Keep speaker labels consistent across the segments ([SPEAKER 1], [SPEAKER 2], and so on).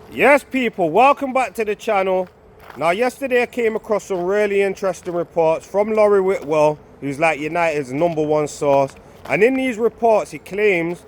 [SPEAKER 1] Yes, people, welcome back to the channel. Now, yesterday I came across some really interesting reports from Laurie Whitwell, who's like United's #1 source. And in these reports, he claims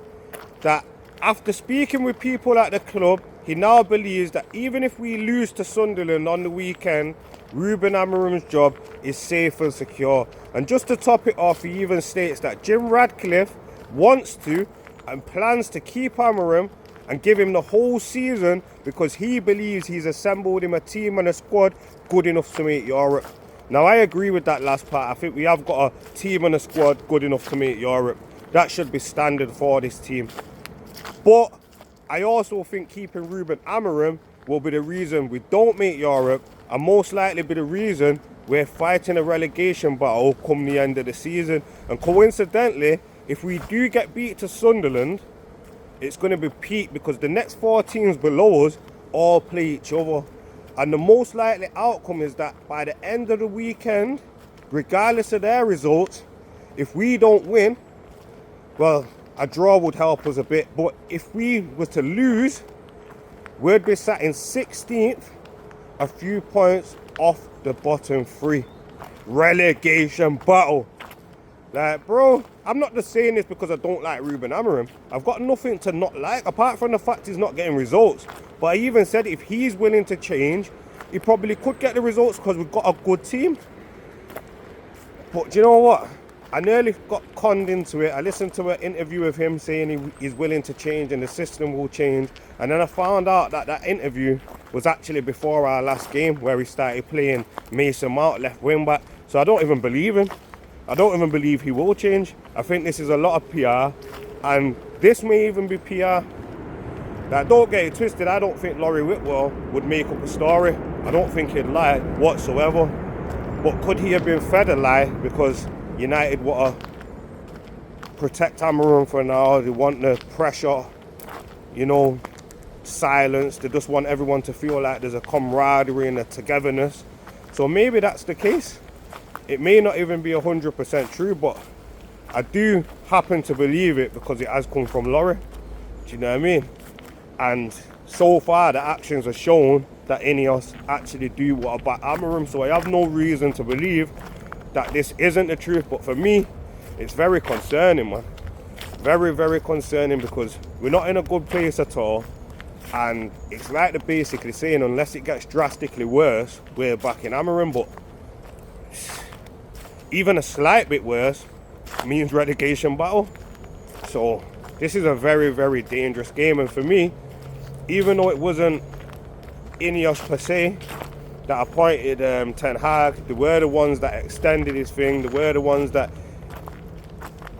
[SPEAKER 1] that after speaking with people at the club, he now believes that even if we lose to Sunderland on the weekend, Ruben Amorim's job is safe and secure. And just to top it off, he even states that Jim Ratcliffe wants to and plans to keep Amorim and give him the whole season because he believes he's assembled him a team and a squad good enough to make Europe. Now, I agree with that last part. I think we have got a team and a squad good enough to make Europe. That should be standard for this team. But I also think keeping Ruben Amorim will be the reason we don't make Europe, and most likely be the reason we're fighting a relegation battle come the end of the season. And coincidentally, if we do get beat to Sunderland, it's going to be peak because the next 4 teams below us all play each other. And the most likely outcome is that by the end of the weekend, regardless of their results, if we don't win, well, a draw would help us a bit. But if we were to lose, we'd be sat in 16th, a few points off the bottom 3. Relegation battle. Like, bro, I'm not just saying this because I don't like Ruben Amorim. I've got nothing to not like, apart from the fact he's not getting results. But I even said if he's willing to change, he probably could get the results because we've got a good team. But do you know what? I nearly got conned into it. I listened to an interview of him saying he's willing to change and the system will change. And then I found out that that interview was actually before our last game where he started playing Mason Mount left wing back. So I don't even believe him. I don't even believe he will change. I think this is a lot of PR, and this may even be PR. Now, don't get it twisted, I don't think Laurie Whitwell would make up a story. I don't think he'd lie whatsoever. But could he have been fed a lie because United want to protect Amorim for now? They want the pressure, you know, silence. They just want everyone to feel like there's a camaraderie and a togetherness. So maybe that's the case. It may not even be 100% true, but I do happen to believe it because it has come from Laurie. Do you know what I mean? And so far, the actions have shown that ineos actually do what about Amorim. So I have no reason to believe that this isn't the truth. But for me, it's very concerning, man. Very, very concerning because we're not in a good place at all. And it's like they're basically saying, unless it gets drastically worse, we're back in Amorim. But even a slight bit worse means relegation battle. So this is a very, very dangerous game. And for me, even though it wasn't ineos per se that appointed Ten Hag, they were the ones that extended his thing. They were the ones that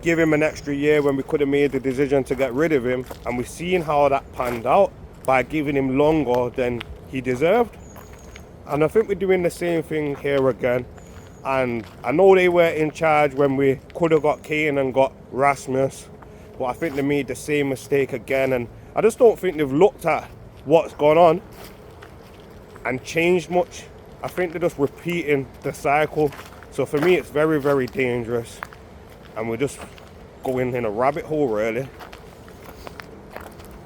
[SPEAKER 1] give him an extra year when we could have made the decision to get rid of him. And we've seen how that panned out by giving him longer than he deserved. And I think we're doing the same thing here again. And I know they were in charge when we could have got Kane and got Rasmus, but I think they made the same mistake again. And I just don't think they've looked at what's gone on and changed much. I think they're just repeating the cycle. So for me, it's very, very dangerous. And we're just going in a rabbit hole, really.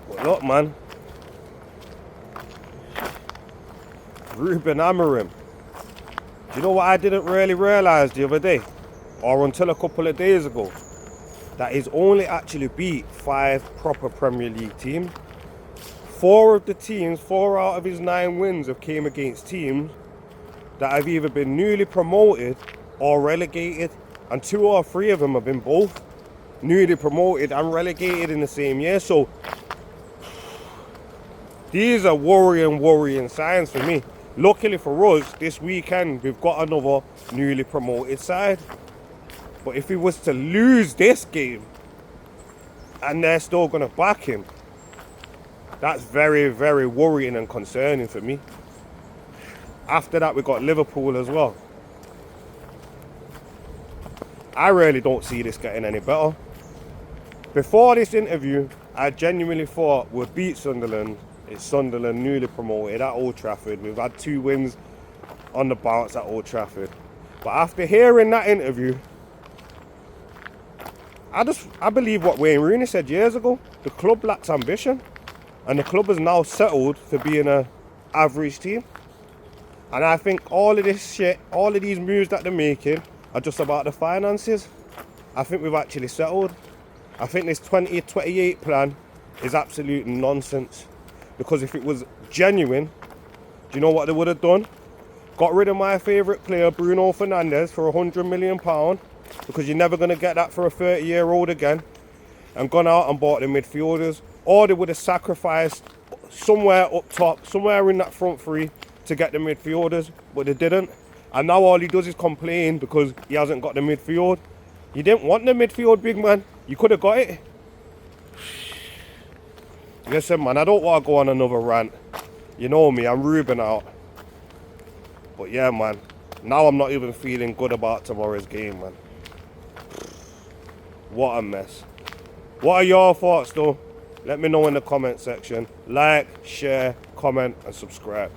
[SPEAKER 1] But look, man. Ruben Amorim. Do you know what I didn't really realise the other day, or until a couple of days ago? That he's only actually beat 5 proper Premier League teams. 4 out of his 9 wins have came against teams that have either been newly promoted or relegated, and 2 or 3 of them have been both newly promoted and relegated in the same year. So these are worrying signs for me. Luckily for us, this weekend we've got another newly promoted side. But if he was to lose this game and they're still going to back him, that's very, very worrying and concerning for me. After that, we've got Liverpool as well. I really don't see this getting any better. Before this interview, I genuinely thought we'll beat Sunderland. It's Sunderland, newly promoted at Old Trafford. We've had 2 wins on the bounce at Old Trafford. But after hearing that interview, I believe what Wayne Rooney said years ago. The club lacks ambition. And the club has now settled for being an average team. And I think all of this shit, all of these moves that they're making are just about the finances. I think we've actually settled. I think this 2028 plan is absolute nonsense. Because if it was genuine, do you know what they would have done? Got rid of my favourite player, Bruno Fernandes, for £100 million, because you're never going to get that for a 30-year-old again, and gone out and bought the midfielders. Or they would have sacrificed somewhere up top, somewhere in that front three to get the midfielders, but they didn't. And now all he does is complain because he hasn't got the midfield. You didn't want the midfield, big man. You could have got it. Listen, man, I don't want to go on another rant. You know me, I'm Ruben out. But yeah, man, now I'm not even feeling good about tomorrow's game, man. What a mess. What are your thoughts, though? Let me know in the comment section. Like, share, comment, and subscribe.